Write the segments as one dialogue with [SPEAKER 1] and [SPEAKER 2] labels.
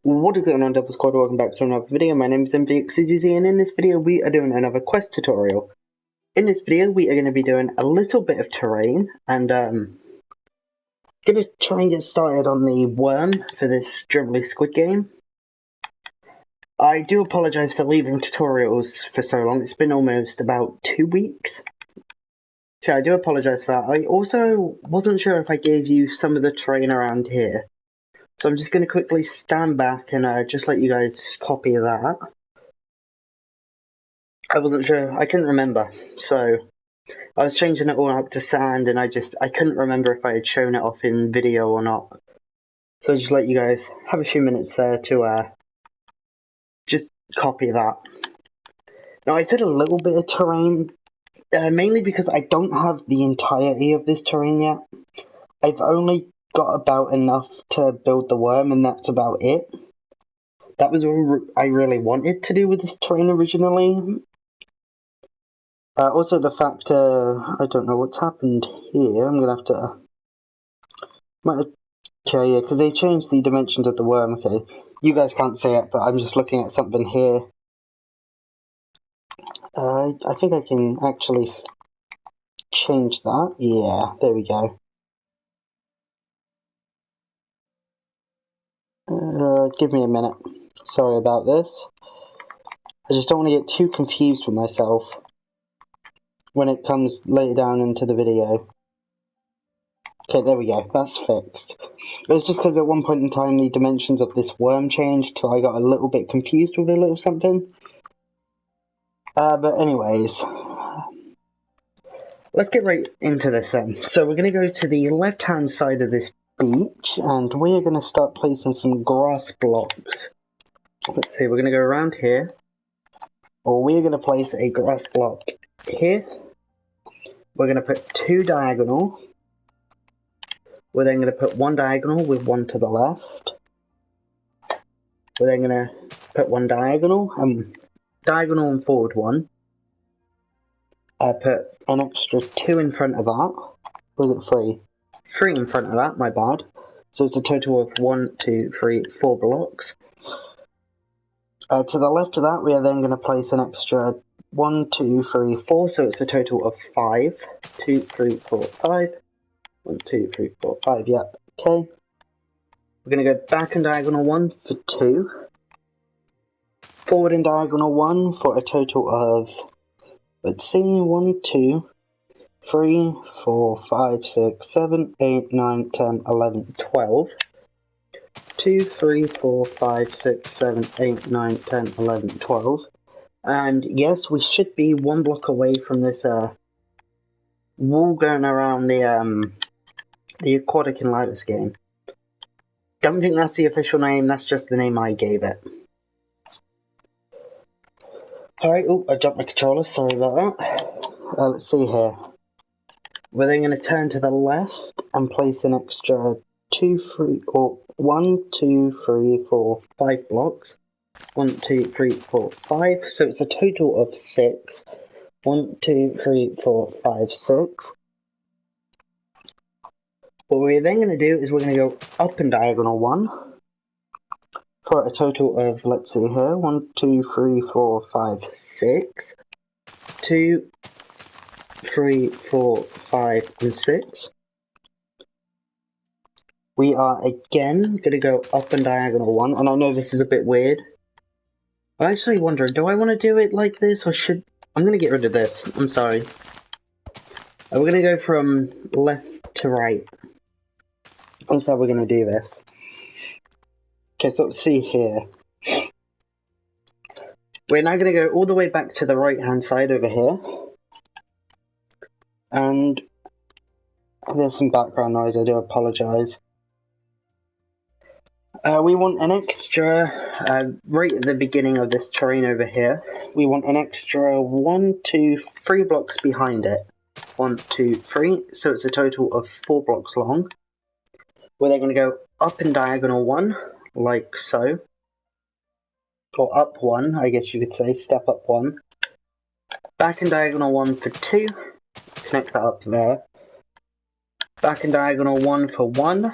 [SPEAKER 1] What is going on, Devil Squad? Welcome back to another video. My name is MVXCGZ, and in this video we are doing another quest tutorial. In this video we are going to be doing a little bit of terrain, and going to try and get started on the worm for this Dribbly Squid game. I do apologise for leaving tutorials for so long. It's been almost about 2 weeks. So I do apologise for that. I also wasn't sure if I gave you some of the terrain around here. So I'm just going to quickly stand back and just let you guys copy that. I wasn't sure, I couldn't remember. So I was changing it all up to sand and I couldn't remember if I had shown it off in video or not. So I'll just let you guys have a few minutes there to just copy that. Now I did a little bit of terrain, mainly because I don't have the entirety of this terrain yet. I've only got about enough to build the worm, and that's about it. That was all I really wanted to do with this terrain originally. Also the fact, I don't know what's happened here. I'm gonna have to... Okay, yeah, because they changed the dimensions of the worm. Okay, you guys can't see it, but I'm just looking at something here. I think I can actually change that. Yeah, there we go. Give me a minute. Sorry about this. I just don't want to get too confused with myself when it comes later down into the video. Okay, there we go. That's fixed. It was just because at one point in time the dimensions of this worm changed, so I got a little bit confused with a little something. But anyways, let's get right into this then. So we're going to go to the left-hand side of this beach, and we are going to start placing some grass blocks. Let's see, we're going to go around here, or we're going to place a grass block here. We're going to put 2 diagonal. We're then going to put 1 diagonal with 1 to the left. We're then going to put 1 diagonal and forward 1. I put an extra 2 in front of that. Or is it 3? 3 in front of that, my bad. So it's a total of 1, 2, 3, 4 blocks. To the left of that, we are then going to place an extra 1, 2, 3, 4, so it's a total of 5. 2, 3, 4, 5. 1, 2, 3, 4, 5, yep, okay. We're going to go back and diagonal 1 for 2. Forward and diagonal 1 for a total of, let's see, 1, 2, 3, 4, 5, 6, 7, 8, 9, 10, 11, 12. 2, 3, 4, 5, 6, 7, 8, 9, 10, 11, 12. And yes, we should be 1 block away from this wall going around the aquatic and lattice game. Don't think that's the official name, that's just the name I gave it. Alright, oh, I dropped my controller, sorry about that. Let's see here. We're then going to turn to the left and place an extra 1, 2, 3, 4, 5 blocks. 1, 2, 3, 4, 5. So it's a total of 6. 1, 2, 3, 4, 5, 6. What we're then going to do is we're going to go up and diagonal 1 for a total of, let's see here, 1, 2, 3, 4, 5, 6. 2, 3, 4, 5, and 6. We are again going to go up and diagonal 1, and I know this is a bit weird. I'm actually wondering, do I want to do it like this, or should... I'm going to get rid of this, I'm sorry. We're going to go from left to right. That's how we're going to do this. Okay, so let's see here. We're now going to go all the way back to the right-hand side over here. And there's some background noise, I do apologise. We want an extra, right at the beginning of this terrain over here, we want an extra 1, 2, 3 blocks behind it. 1, 2, 3, so it's a total of 4 blocks long. We're then going to go up and diagonal 1, like so. Or up 1, I guess you could say, step up 1. Back and diagonal 1 for 2. Connect that up there. Back and diagonal 1 for 1.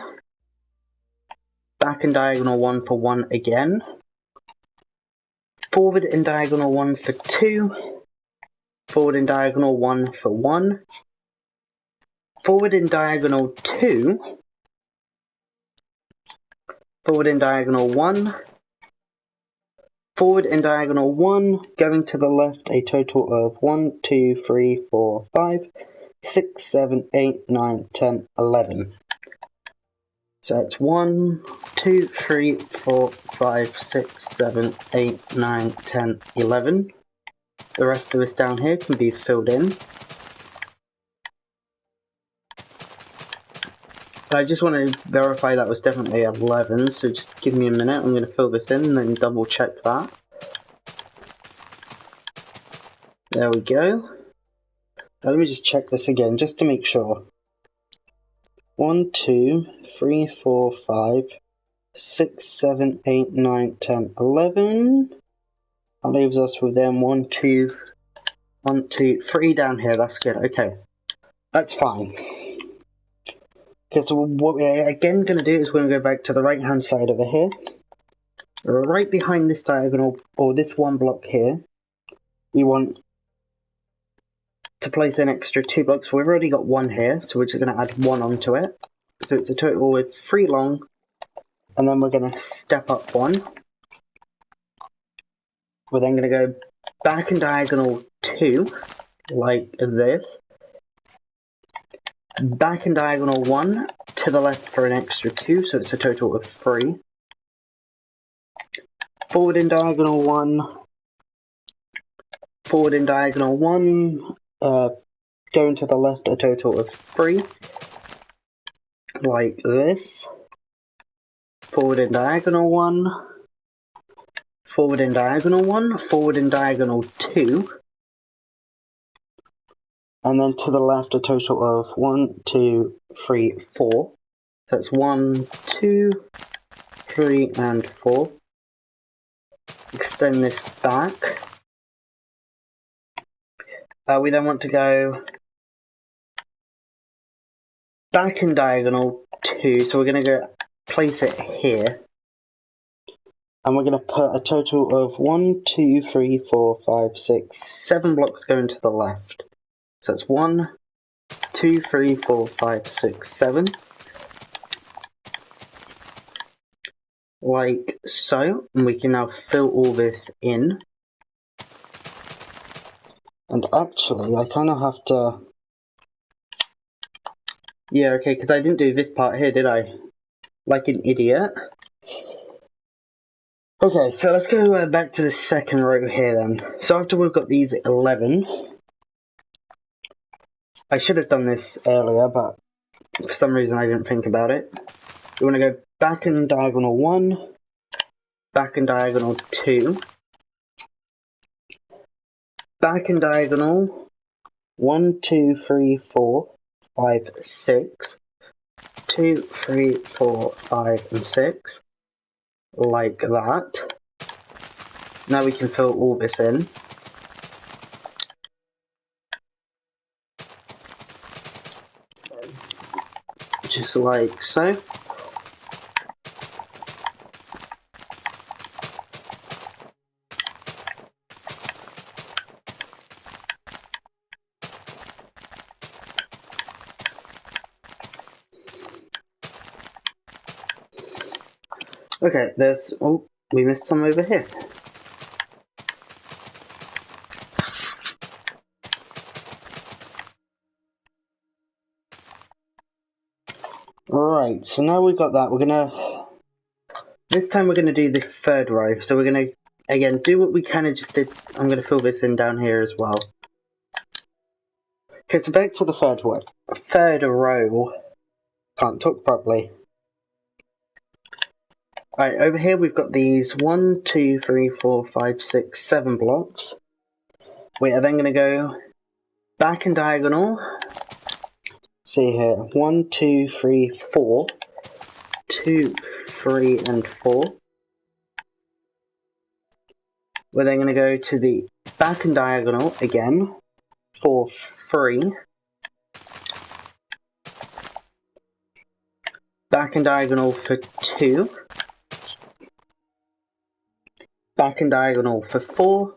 [SPEAKER 1] back and diagonal 1 for 1 again, forward and diagonal 1 for 2, forward and diagonal 1 for 1, forward and diagonal 2, forward and diagonal 1, forward and diagonal 1, going to the left a total of 1, 2, 3, 4, 5, 6, 7, 8, 9, 10, 11. So it's 1, 2, 3, 4, 5, 6, 7, 8, 9, 10, 11. The rest of this down here can be filled in. I just want to verify that was definitely 11, so just give me a minute. I'm going to fill this in and then double check that. There we go. Now let me just check this again, just to make sure. 1, 2, 3, 4, 5, 6, 7, 8, 9, 10, 11. That leaves us with then 1, 2, 3 down here. That's good. Okay. That's fine. Okay, so what we're again going to do is we're going to go back to the right hand side over here. Right behind this diagonal, or this one block here, we want to place an extra 2 blocks. We've already got 1 here, so we're just going to add 1 onto it. So it's a total of 3 long, and then we're going to step up 1. We're then going to go back and diagonal 2, like this. Back and diagonal 1 to the left for an extra 2, so it's a total of 3. Forward and diagonal 1, forward and diagonal 1, going to the left a total of 3, like this. Forward and diagonal 1, forward and diagonal 1, forward and diagonal 2, and then to the left a total of 1, 2, 3, 4. So it's 1, 2, 3, and 4. Extend this back. We then want to go back and diagonal 2, so we're going to go place it here. And we're going to put a total of 1, 2, 3, 4, 5, 6, 7 blocks going to the left. So it's 1, 2, 3, 4, 5, 6, 7. Like so. And we can now fill all this in. And actually, I kind of have to... Yeah, okay, because I didn't do this part here, did I? Like an idiot. Okay, so let's go back to the second row here then. So after we've got these 11... I should have done this earlier, but for some reason I didn't think about it. We want to go back and diagonal 1, back and diagonal 2, back and diagonal 1, 2, 3, 4, 5, 6, 2, 3, 4, 5, and 6, like that. Now we can fill all this in. Just like so. Okay, there's... oh, we missed some over here. Alright, so now we've got that, we're gonna... This time we're gonna do the third row, so we're gonna, again, do what we kinda just did. I'm gonna fill this in down here as well. Okay, so back to the third row. Can't talk properly. Alright, over here we've got these 1, 2, 3, 4, 5, 6, 7 blocks. We are then going to go back and diagonal. See here, 1, 2, 3, 4. 2, 3, and 4. We're then going to go to the back and diagonal again for 3. Back and diagonal for 2. back and diagonal for 4.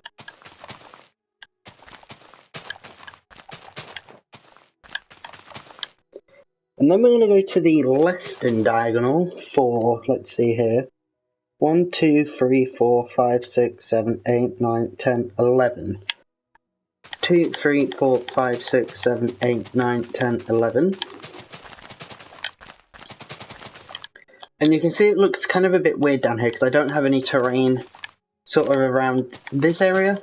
[SPEAKER 1] And then we're going to go to the left and diagonal for, let's see here, 1, 2, 3, 4, 5, 6, 7, 8, 9, 10, 11. 2, 3, 4, 5, 6, 7, 8, 9, 10, 11. And you can see it looks kind of a bit weird down here because I don't have any terrain sort of around this area.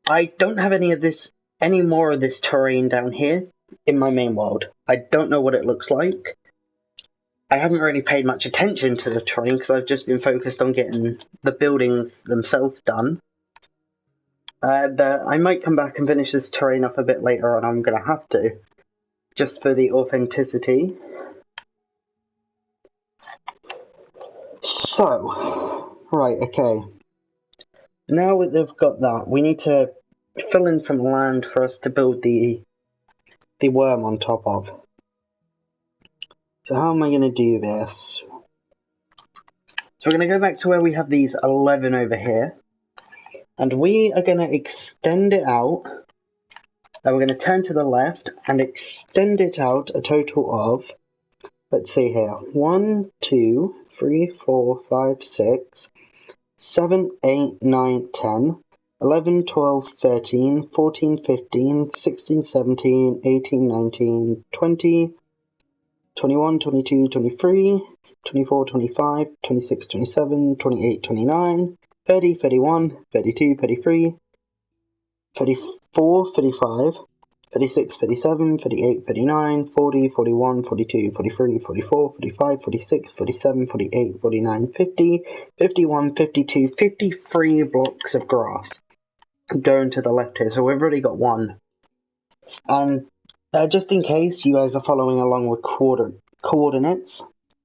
[SPEAKER 1] I don't have any more of this terrain down here in my main world. I don't know what it looks like. I haven't really paid much attention to the terrain because I've just been focused on getting the buildings themselves done. I might come back and finish this terrain off a bit later on. I'm going to have to, just for the authenticity. So, right, okay. Now that they've got that, we need to fill in some land for us to build the worm on top of. So how am I going to do this? So we're going to go back to where we have these 11 over here. And we are going to extend it out. And we're going to turn to the left and extend it out a total of, let's see here, 1, 2, 3, 4, 5, 6, 7, 8, 9, 10, 11, 12, 13, 14, 15, 16, 17, 18, 19, 20, 21, 22, 23, 24, 25, 26, 27, 28, 29, 30, 31, 32, 33, 34, 35, 36, 37, 38, 39, 40, 41, 42, 43, 44, 45, 46, 47, 48, 49, 50, 51, 52, 53 blocks of grass going to the left here. So we've already got one. And just in case you guys are following along with coordinates,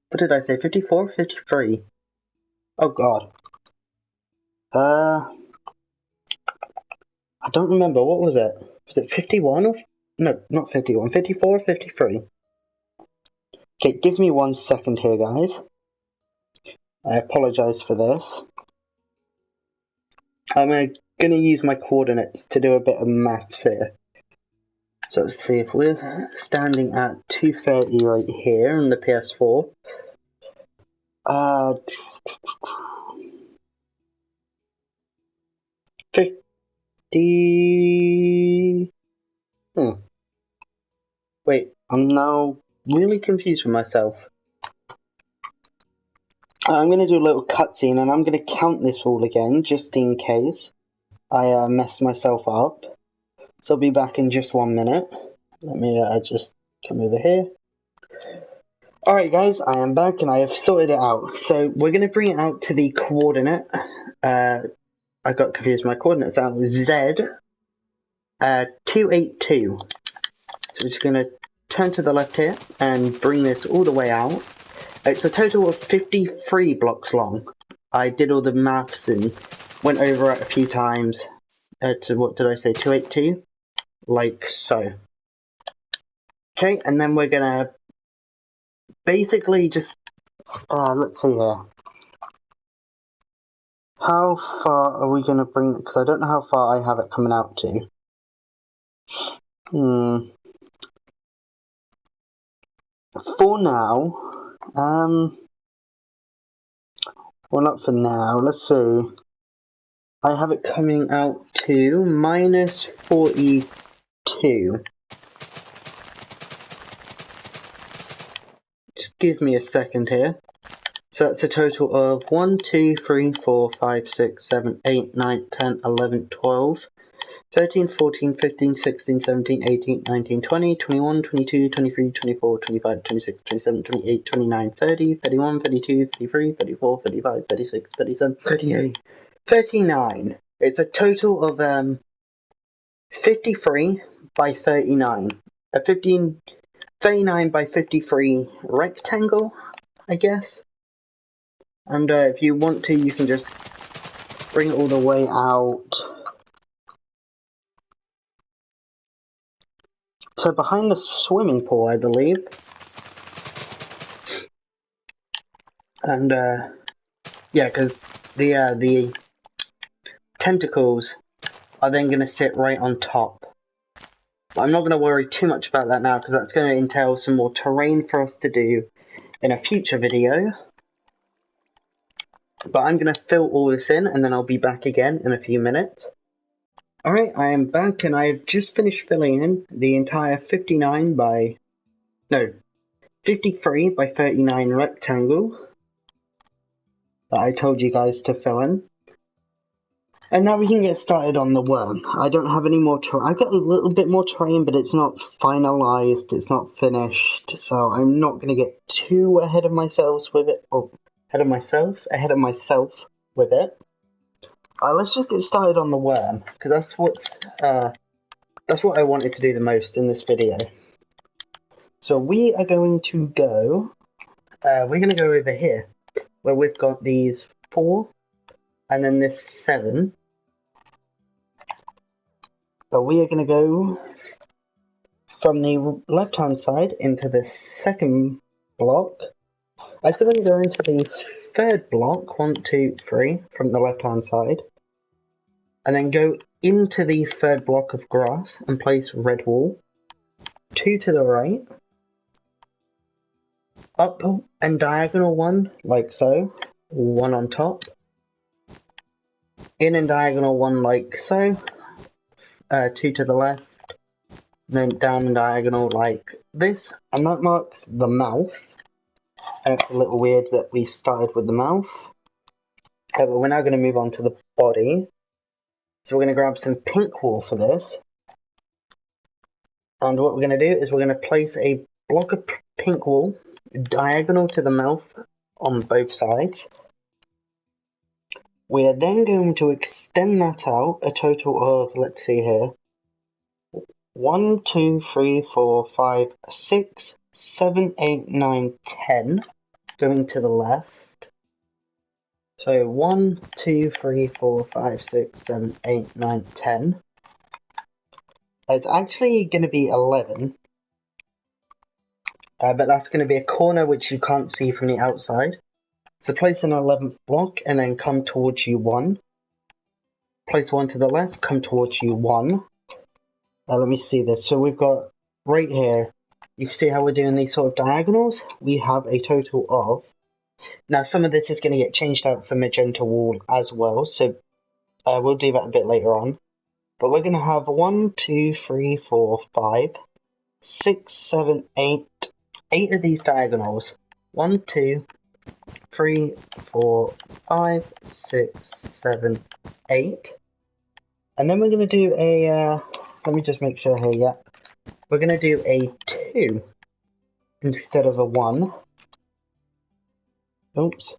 [SPEAKER 1] what did I say, 54, 53? Oh god. I don't remember, what was it? Was it 51 or... No, not 51, 54 or 53? Okay, give me 1 second here, guys. I apologise for this. I'm going to use my coordinates to do a bit of maths here. So let's see, if we're standing at 230 right here on the PS4. 50... Wait, I'm now really confused with myself. I'm going to do a little cutscene and I'm going to count this all again, just in case I mess myself up. So I'll be back in just 1 minute. Let me just come over here. Alright guys, I am back and I have sorted it out. So we're going to bring it out to the coordinate. I got confused, my coordinates are Z 282. So we're just going to turn to the left here and bring this all the way out. It's a total of 53 blocks long. I did all the maths and went over it a few times. To what did I say, 282? Like so. Okay, and then we're gonna basically just, let's see here. How far are we gonna bring, because I don't know how far I have it coming out to. For now, well, not for now, let's see. I have it coming out to minus 42. Just give me a second here. So that's a total of 1, 2, 3, 4, 5, 6, 7, 8, 9, 10, 11, 12, 13, 14, 15, 16, 17, 18, 19, 20, 21, 22, 23, 24, 25, 26, 27, 28, 29, 30, 31, 32, 33, 34, 35, 36, 37, 38, 39. It's a total of 53 by 39. A 39 by 53 rectangle, I guess. And if you want to, you can just bring it all the way out to behind the swimming pool, I believe. And yeah, because the tentacles are then going to sit right on top. But I'm not going to worry too much about that now, because that's going to entail some more terrain for us to do in a future video. But I'm going to fill all this in, and then I'll be back again in a few minutes. Alright, I am back, and I've just finished filling in the entire 53 by 39 rectangle that I told you guys to fill in. And now we can get started on the worm. I don't have any more terrain. I've got a little bit more terrain, but it's not finalized, it's not finished, so I'm not going to get too ahead of myself with it. Ahead of myself with it. Let's just get started on the worm, because that's what I wanted to do the most in this video. So we are going to go, over here, where we've got these 4, and then this 7. But we are going to go from the left-hand side into the second block. I'm still going to go into the third block, 1, 2, 3, from the left-hand side. And then go into the third block of grass and place red wool. 2 to the right. Up and diagonal 1, like so. 1 on top. In and diagonal 1, like so. 2 to the left. Then down and diagonal like this. And that marks the mouth. And it's a little weird that we started with the mouth. But we're now going to move on to the body. So we're going to grab some pink wool for this. And what we're going to do is we're going to place a block of pink wool diagonal to the mouth on both sides. We are then going to extend that out a total of, let's see here, 1, 2, 3, 4, 5, 6, 7, 8, 9, 10 going to the left. So 1, 2, 3, 4, 5, 6, 7, 8, 9, 10. It's actually going to be 11. But that's going to be a corner which you can't see from the outside. So place an 11th block and then come towards you 1. Place 1 to the left, come towards you 1. Let me see this. So we've got right here, you can see how we're doing these sort of diagonals. We have a total of, now some of this is going to get changed out for magenta wool as well, so we'll do that a bit later on. But we're going to have 1, 2, 3, 4, 5, 6, 7, 8, 8 of these diagonals. 1, 2, 3, 4, 5, 6, 7, 8. And then we're going to do a, let me just make sure here, yeah. We're going to do a 2 instead of a 1. Oops.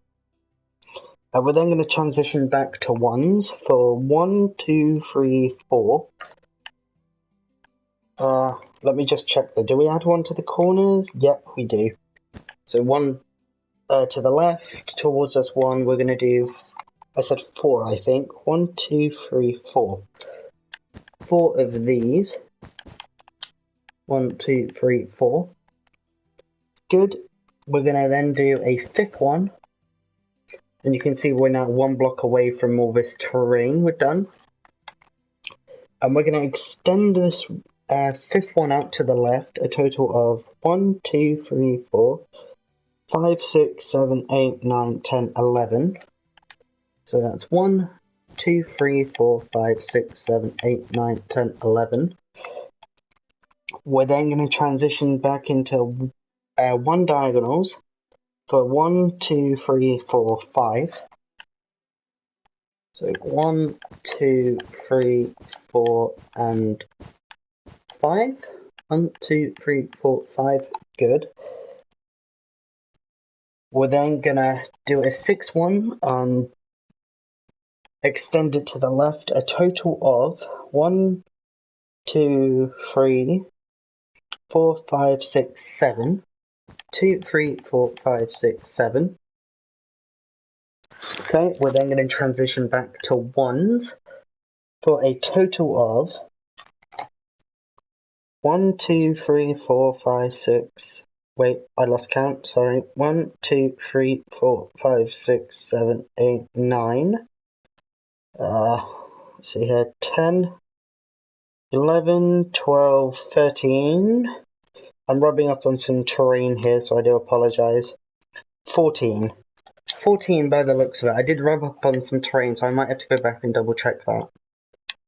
[SPEAKER 1] We're then going to transition back to 1s for 1, 2, 3, 4. Let me just check though. Do we add 1 to the corners? Yep, we do. So 1 to the left, towards us 1, we're going to do, I said 4 I think. 1, 2, 3, 4. 4 of these. 1, 2, 3, 4. Good. We're going to then do a 5th one. And you can see we're now 1 block away from all this terrain we've done. And we're going to extend this 5th one out to the left, a total of 1, 2, 3, 4, 5, 6, 7, 8, 9, 10, 11. So that's 1, 2, 3, 4, 5, 6, 7, 8, 9, 10, 11. We're then going to transition back into 1 diagonals for 1, 2, 3, 4, 5. So 1, 2, 3, 4, and 5. 1, 2, 3, 4, 5. Good. We're then gonna do a 6th one and extend it to the left, a total of 1, 2, 3, 4, 5, 6, 7. 2, 3, 4, 5, 6, 7. Okay, we're then going to transition back to 1s for a total of 1, 2, 3, 4, 5, 6. Wait, I lost count, sorry. 1, 2, 3, 4, 5, 6, 7, 8, 9. let's see here, 10, 11, 12, 13. I'm rubbing up on some terrain here, so I do apologise. 14. 14 by the looks of it. I did rub up on some terrain, so I might have to go back and double check that.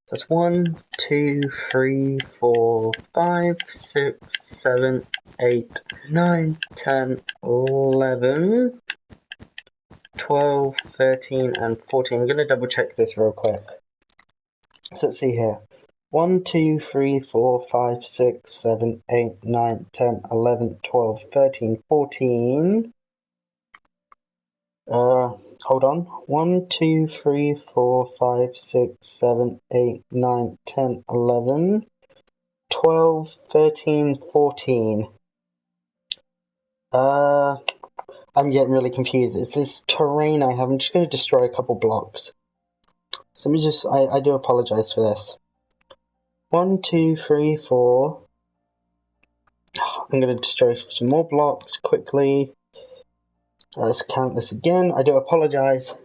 [SPEAKER 1] That's 1, 2, 3, 4, 5, 6, 7, 8, 9, 10, 11, 12, 13, and 14. I'm going to double check this real quick. So let's see here. 1, 2, 3, 4, 5, 6, 7, 8, 9, 10, 11, 12, 13, 14. Hold on. 1, 2, 3, 4, 5, 6, 7, 8, 9, 10, 11, 12, 13, 14. I'm getting really confused. It's this terrain I have. I'm just going to destroy a couple blocks. So let me just, I do apologise for this. 1, 2, 3, 4. I'm going to destroy some more blocks quickly. Let's count this again. I do apologise.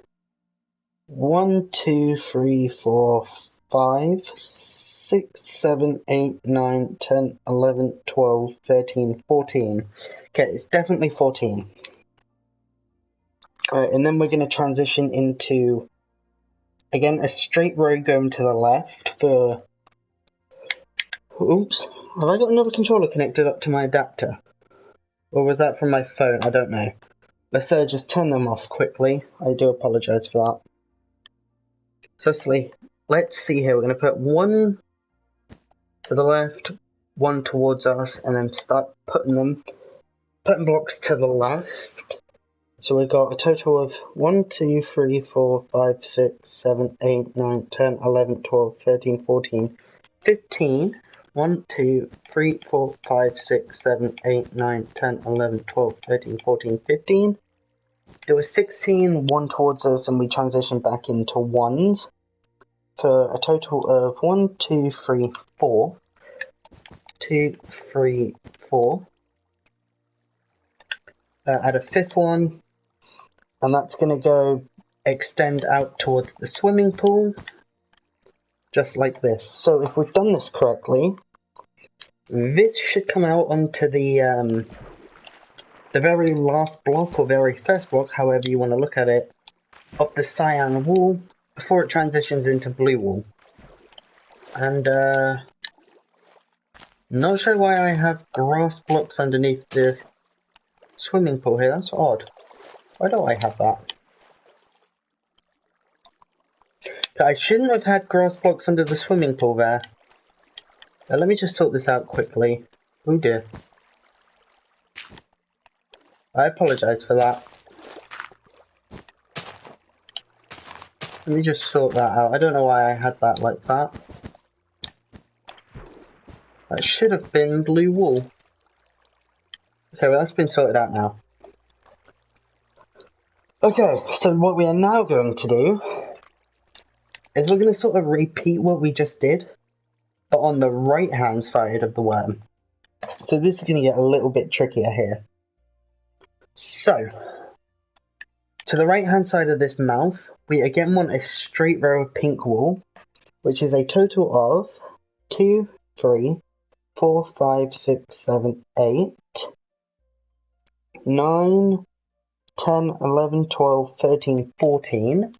[SPEAKER 1] 1, 2, 3, 4, 5, 6, 7, 8, 9, 10, 11, 12, 13, 14. Okay, it's definitely 14. Alright, and then we're going to transition into, again, a straight row going to the left for... Oops, have I got another controller connected up to my adapter? Or was that from my phone? I don't know. Let's just turn them off quickly. I do apologise for that. So let's see here. We're going to put one to the left, one towards us, and then start putting blocks to the left. So we've got a total of 1, 2, 3, 4, 5, 6, 7, 8, 9, 10, 11, 12, 13, 14, 15. 1, 2, 3, 4, 5, 6, 7, 8, 9, 10, 11, 12, 13, 14, 15. There was 16, one towards us, and we transition back into ones for a total of 1, 2, 3, 4. 2, 3, 4. Add a fifth one, and that's going to go extend out towards the swimming pool, just like this. So if we've done this correctly, this should come out onto the very last block, or very first block, however you want to look at it, of the cyan wall, before it transitions into blue wall. And, not sure why I have grass blocks underneath the swimming pool here, that's odd. Why don't I have that? I shouldn't have had grass blocks under the swimming pool there. Let me just sort this out quickly. Oh dear. I apologise for that. Let me just sort that out. I don't know why I had that like that. That should have been blue wool. Okay, well that's been sorted out now. Okay, so what we are now going to do is we're going to sort of repeat what we just did, but on the right hand side of the worm. So this is going to get a little bit trickier here. So, to the right hand side of this mouth, we again want a straight row of pink wool, which is a total of 2, 3, 4, 5, 6, 7, 8, 9, 10, 11, 12, 13, 14.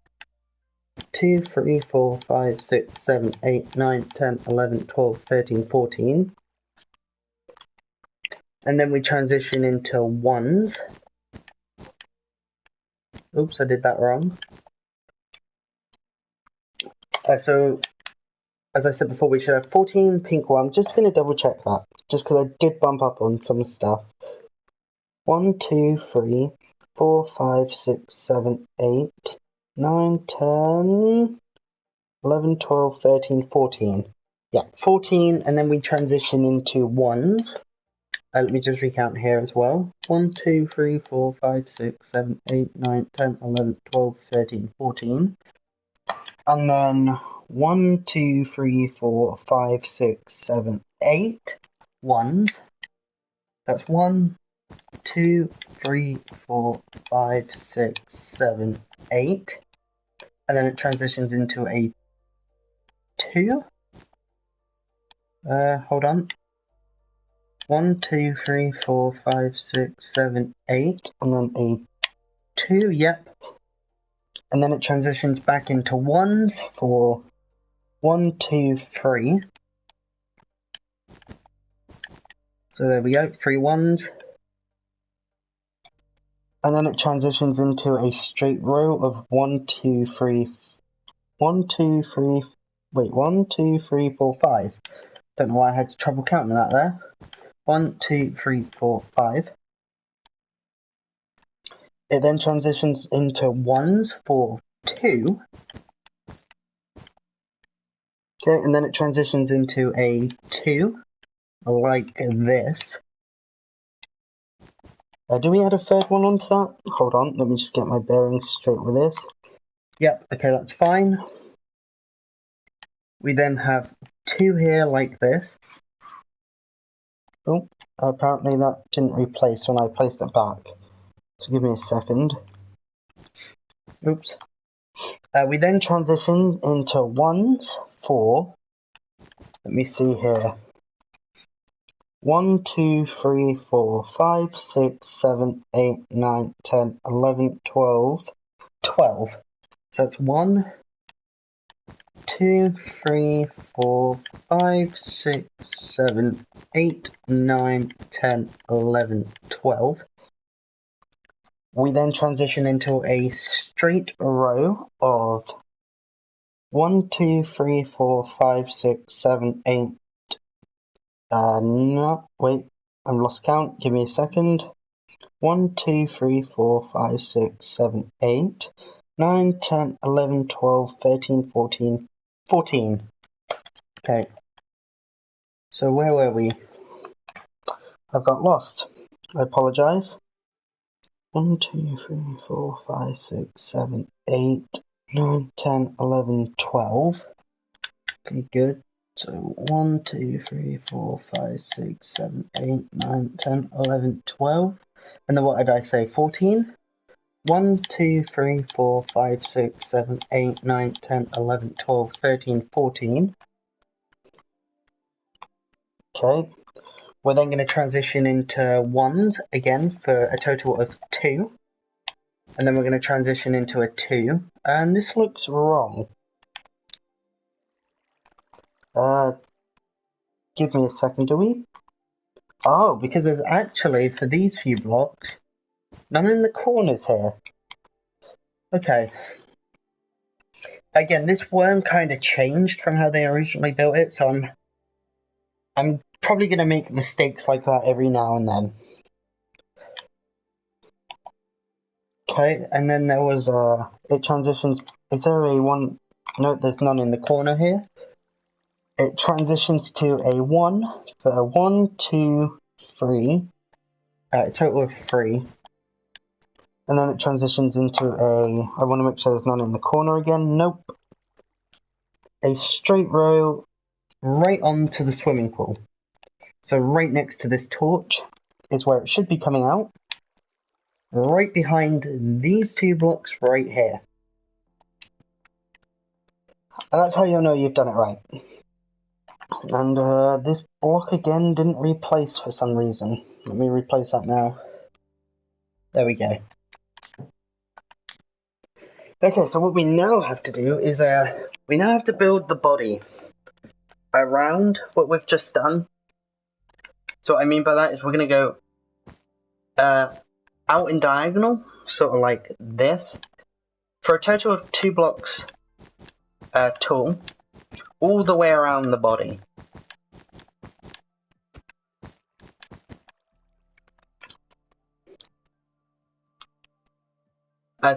[SPEAKER 1] 2, 3, 4, 5, 6, 7, 8, 9, 10, 11, 12, 13, 14. And then we transition into ones. Oops, I did that wrong. So, as I said before, we should have 14 pink wool. I'm just going to double check that, just because I did bump up on some stuff. 1, 2, 3, 4, 5, 6, 7, 8, 9, 10, 11, 12, 13, 14. Yeah, 14, and then we transition into ones. Let me just recount here as well. 1, 2, 3, 4, 5, 6, 7, 8, 9, 10, 11, 12, 13, 14. And then 1, 2, 3, 4, 5, 6, 7, 8 ones. That's 1, 2, 3, 4, 5, 6, 7, 8. And then it transitions into a 2. Hold on. 1, 2, 3, 4, 5, 6, 7, 8, and then a 2, yep. And then it transitions back into 1s for 1, 2, 3. So there we go, 3 1s. And then it transitions into a straight row of 1, 2, 3, 1, 2, 3, wait, 1, 2, 3, 4, 5. Don't know why I had trouble counting that there. 1, 2, 3, 4, 5. It then transitions into 1s for 2. Okay, and then it transitions into a 2, like this. Do we add a third one onto that? Hold on, let me just get my bearings straight with this. Yep, okay, that's fine. We then have 2 here like this. Oh, apparently that didn't replace when I placed it back. So give me a second. Oops. We then transition into 1s for, let me see here. 1, 2, 3, 4, 5, 6, 7, 8, 9, 10, 11, 12. 12. So that's 1, 2, 3, 4, 5, 6, 7, 8, 9, 10, 11, 12. We then transition into a straight row of 1, 2, 3, 4, 5, 6, 7, 8. No, wait, I've lost count. Give me a second. 1, 2, 3, 4, 5, 6, 7, 8, 9, 10, 11, 12, 13, 14, 14. Okay. So where were we? I've got lost. I apologise. 1, 2, 3, 4, 5, 6, 7, 8, 9, 10, 11, 12. Okay, good. So 1, 2, 3, 4, 5, 6, 7, 8, 9, 10, 11, 12. And then what did I say? 14? 1, 2, 3, 4, 5, 6, 7, 8, 9, 10, 11, 12, 13, 14. Okay. We're then going to transition into 1s again for a total of 2. And then we're going to transition into a 2. And this looks wrong. Give me a second, do we? Oh, because there's actually, for these few blocks, none in the corners here. Okay. Again, this worm kind of changed from how they originally built it, so I'm probably going to make mistakes like that every now and then. Okay, and then there was, it transitions, is there a 1, no, there's none in the corner here. It transitions to a 1 for a 1, 2, 3, a total of 3. And then it transitions into a, I want to make sure there's none in the corner again, nope. A straight row right onto the swimming pool. So right next to this torch is where it should be coming out. Right behind these 2 blocks right here. And that's how you'll know you've done it right. And this block again didn't replace for some reason. Let me replace that now. There we go. Okay, so what we now have to do is we now have to build the body around what we've just done. So what I mean by that is we're going to go out in diagonal, sort of like this, for a total of 2 blocks tall, all the way around the body.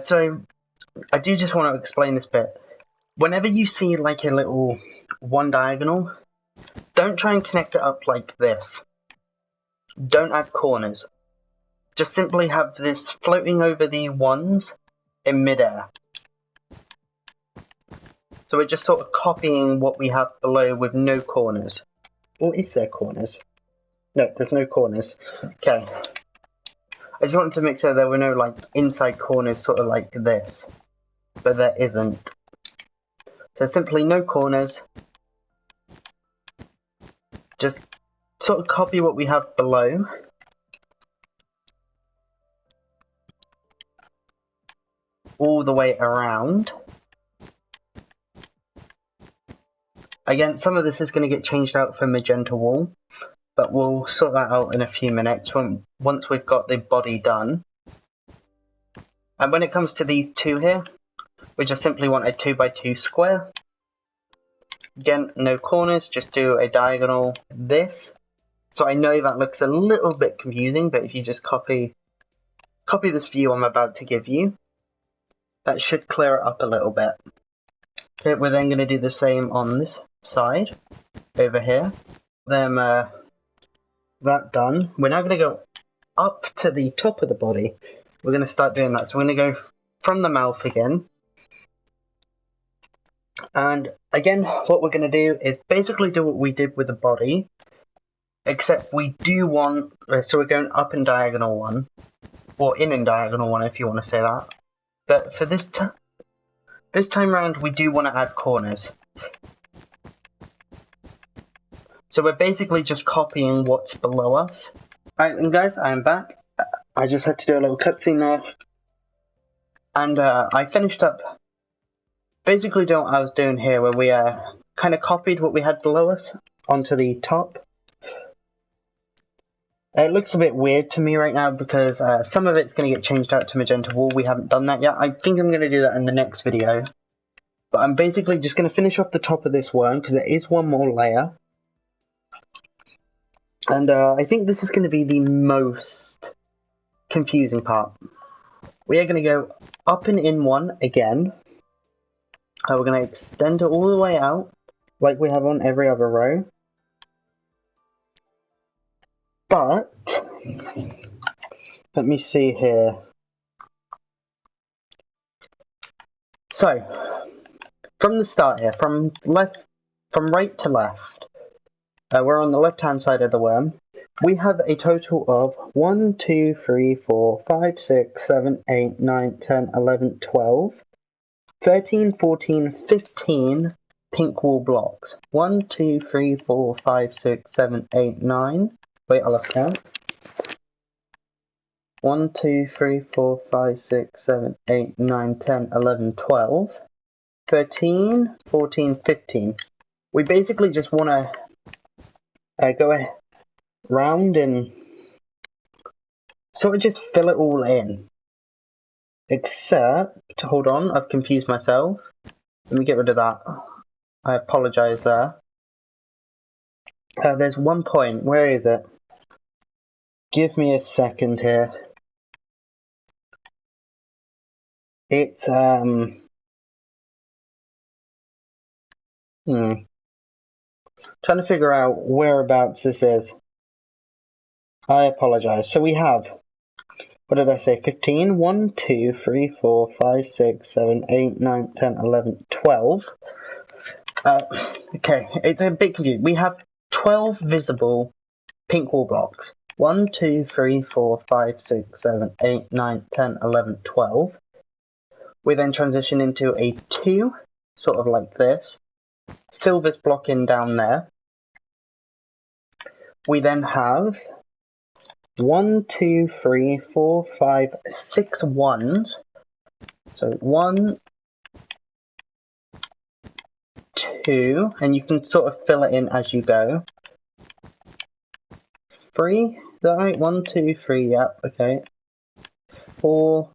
[SPEAKER 1] So I do just want to explain this bit. Whenever you see like a little 1 diagonal, don't try and connect it up like this. Don't add corners. Just simply have this floating over the 1s in midair. So we're just sort of copying what we have below with no corners. Or is there corners? No, there's no corners. Okay. I just wanted to make sure there were no like inside corners sort of like this. But there isn't. So simply no corners. just sort of copy what we have below. All the way around. Again, some of this is going to get changed out for magenta wool, but we'll sort that out in a few minutes once we've got the body done. And when it comes to these two here, we just simply want a 2x2 square. Again, no corners, just do a diagonal this. So I know that looks a little bit confusing, but if you just copy this view I'm about to give you, that should clear it up a little bit. Okay, we're then going to do the same on this side, over here. Then that done. We're now going to go up to the top of the body. We're going to start doing that. So we're going to go from the mouth again. And again, what we're going to do is basically do what we did with the body, except we do want, so we're going up in diagonal one, or in diagonal one if you want to say that. But for this time round, we do want to add corners. So we're basically just copying what's below us. Alright then guys, I am back. I just had to do a little cutscene there. And I finished up basically doing what I was doing here, where we kind of copied what we had below us onto the top. It looks a bit weird to me right now because some of it's going to get changed out to magenta wool. We haven't done that yet. I think I'm going to do that in the next video. But I'm basically just going to finish off the top of this worm because there is one more layer. And I think this is going to be the most confusing part. We are going to go up and in one again. We're going to extend it all the way out like we have on every other row. But, let me see here. So, from the start here, from right to left, we're on the left hand side of the worm. We have a total of 1, 2, 3, 4, 5, 6, 7, 8, 9, 10, 11, 12, 13, 14, 15 pink wool blocks. 1, 2, 3, 4, 5, 6, 7, 8, 9. Wait, I lost count. 1, 2, 3, 4, 5, 6, 7, 8, 9, 10, 11, 12, 13, 14, 15. We basically just want to go around and sort of just fill it all in. Except, hold on, I've confused myself. Let me get rid of that. I apologise there. There's one point. Where is it? Give me a second here. It's trying to figure out whereabouts this is. I apologise. So we have, what did I say? 15? 1, 2, 3, 4, 5, 6, 7, 8, 9, 10, 11, 12. Okay, it's a bit confusing. We have 12 visible pink wool blocks. 1, 2, 3, 4, 5, 6, 7, 8, 9, 10, 11, 12. We then transition into a 2, sort of like this. Fill this block in down there. We then have 1, 2, 3, 4, 5, 6 ones. So 1, 2, and you can sort of fill it in as you go. 3, is that right? 1, 2, 3, yep, okay. 4,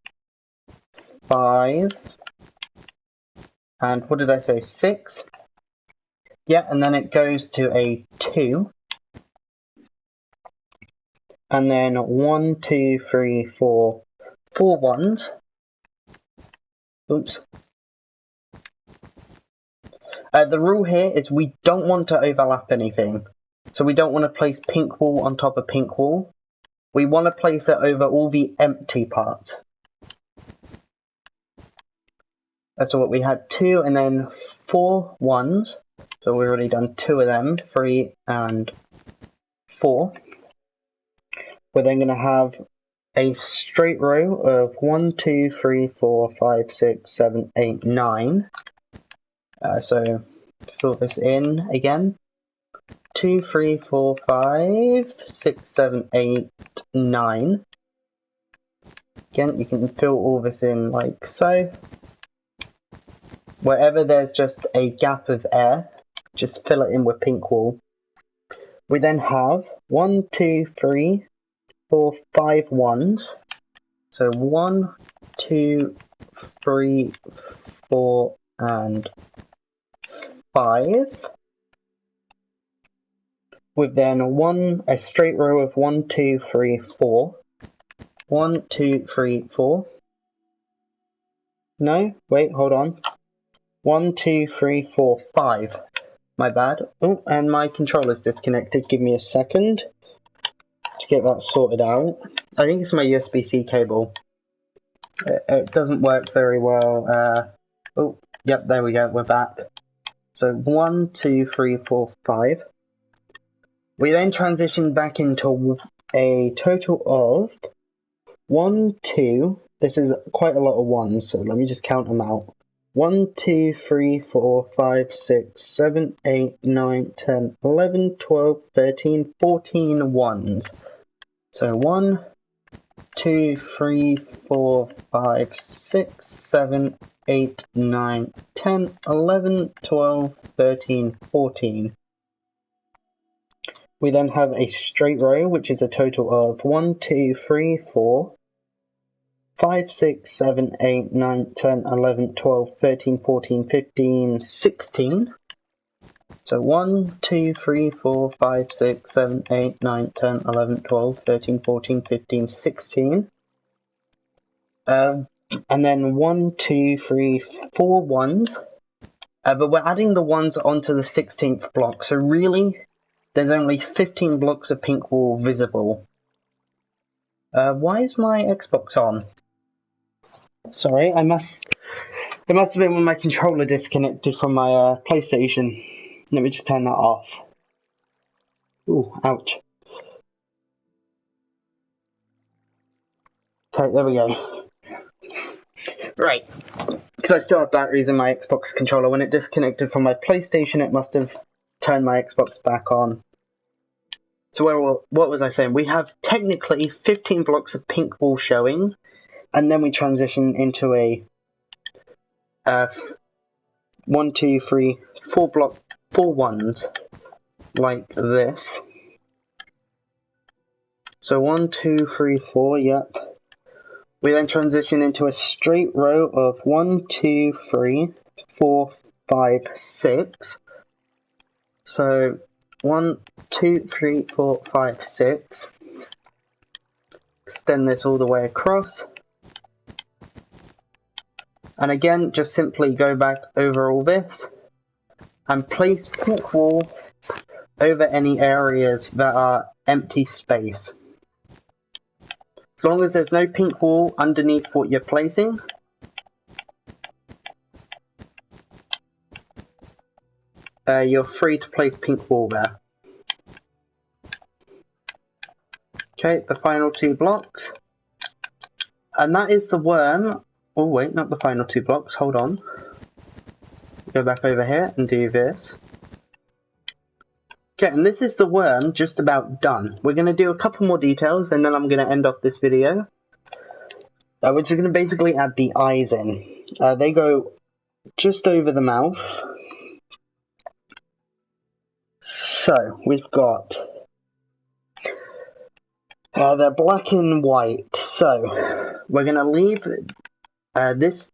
[SPEAKER 1] 5, and what did I say? 6. Yeah, and then it goes to a 2. And then 1, 2, 3, 4, 4 ones. Oops. The rule here is we don't want to overlap anything. So we don't want to place pink wool on top of pink wool. We want to place it over all the empty parts. So what we had 2 and then 4 ones. So we've already done 2 of them, 3 and 4. We're then going to have a straight row of 1, 2, 3, 4, 5, 6, 7, 8, 9. So fill this in again. 2, 3, 4, 5, 6, 7, 8, 9. Again, you can fill all this in like so. Wherever there's just a gap of air, just fill it in with pink wool. We then have 1, 2, 3, 4, 5 ones. So 1, 2, 3, 4, and 5. With then a straight row of 1, 2, 3, 4. 1, 2, 3, 4. No, wait, hold on. 1, 2, 3, 4, 5. My bad. Oh, and my controller's disconnected. Give me a second to get that sorted out. I think it's my USB-C cable. It doesn't work very well. Oh, yep, there we go. We're back. So 1, 2, 3, 4, 5. We then transition back into a total of 1, 2. This is quite a lot of ones, so let me just count them out. 1, 2, 3, 4, 5, 6, 7, 8, 9, 10, 11, 12, 13, 14 ones. So 1, 2, 3, 4, 5, 6, 7, 8, 9, 10, 11, 12, 13, 14. We then have a straight row, which is a total of 1, 2, 3, 4, 5, 6, 7, 8, 9, 10, 11, 12, 13, 14, 15, 16. So 1, 2, 3, 4, 5, 6, 7, 8, 9, 10, 11, 12, 13, 14, 15, 16. And then 1, 2, 3, 4 ones. But we're adding the ones onto the 16th block. So really, there's only 15 blocks of pink wool visible. Why is my Xbox on? Sorry, it must have been when my controller disconnected from my PlayStation. Let me just turn that off. Ooh, ouch. Okay, there we go. Right, because I still have batteries in my Xbox controller. When it disconnected from my PlayStation, it must have turned my Xbox back on. So what was I saying? We have technically 15 blocks of pink wool showing, and then we transition into a 1, 2, 3, 4 ones like this. So 1, 2, 3, 4, yep. We then transition into a straight row of 1, 2, 3, 4, 5, 6. So 1, 2, 3, 4, 5, 6. Extend this all the way across. And again, just simply go back over all this and place pink wool over any areas that are empty space. As long as there's no pink wool underneath what you're placing, you're free to place pink wool there. Okay, the final 2 blocks. And that is the worm. Oh wait, not the final 2 blocks, hold on. Go back over here and do this. Okay, and this is the worm just about done. We're going to do a couple more details and then I'm going to end off this video. We're just going to basically add the eyes in. They go just over the mouth. So, we've got... they're black and white. So, we're going to leave this...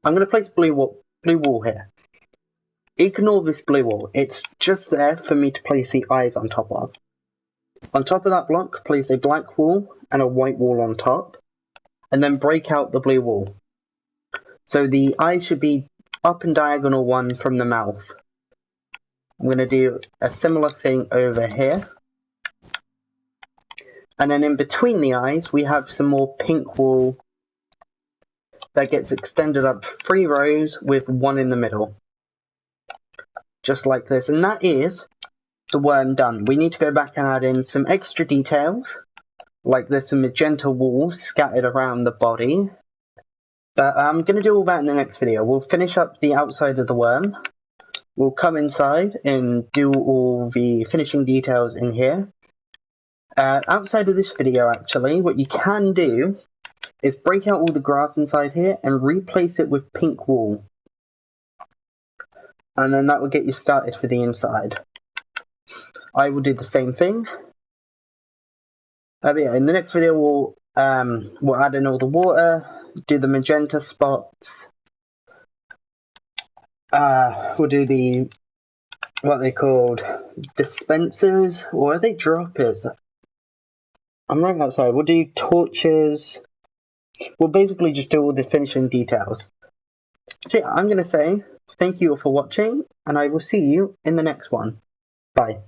[SPEAKER 1] I'm going to place blue wool here. Ignore this blue wool. It's just there for me to place the eyes on top of. On top of that block, place a black wool and a white wool on top. And then break out the blue wool. So the eyes should be up and diagonal one from the mouth. I'm going to do a similar thing over here. And then in between the eyes, we have some more pink wool that gets extended up 3 rows with 1 in the middle. Just like this. And that is the worm done. We need to go back and add in some extra details. Like there's some magenta wool scattered around the body. But I'm going to do all that in the next video. We'll finish up the outside of the worm. we'll come inside and do all the finishing details in here. Outside of this video, actually, what you can do is break out all the grass inside here and replace it with pink wool. And then that will get you started for the inside. I will do the same thing. But yeah, in the next video we'll add in all the water, do the magenta spots. We'll do the, what they called, dispensers, or are they droppers? I'm right outside. We'll do torches. We'll basically just do all the finishing details. So yeah, I'm going to say thank you all for watching, and I will see you in the next one. Bye.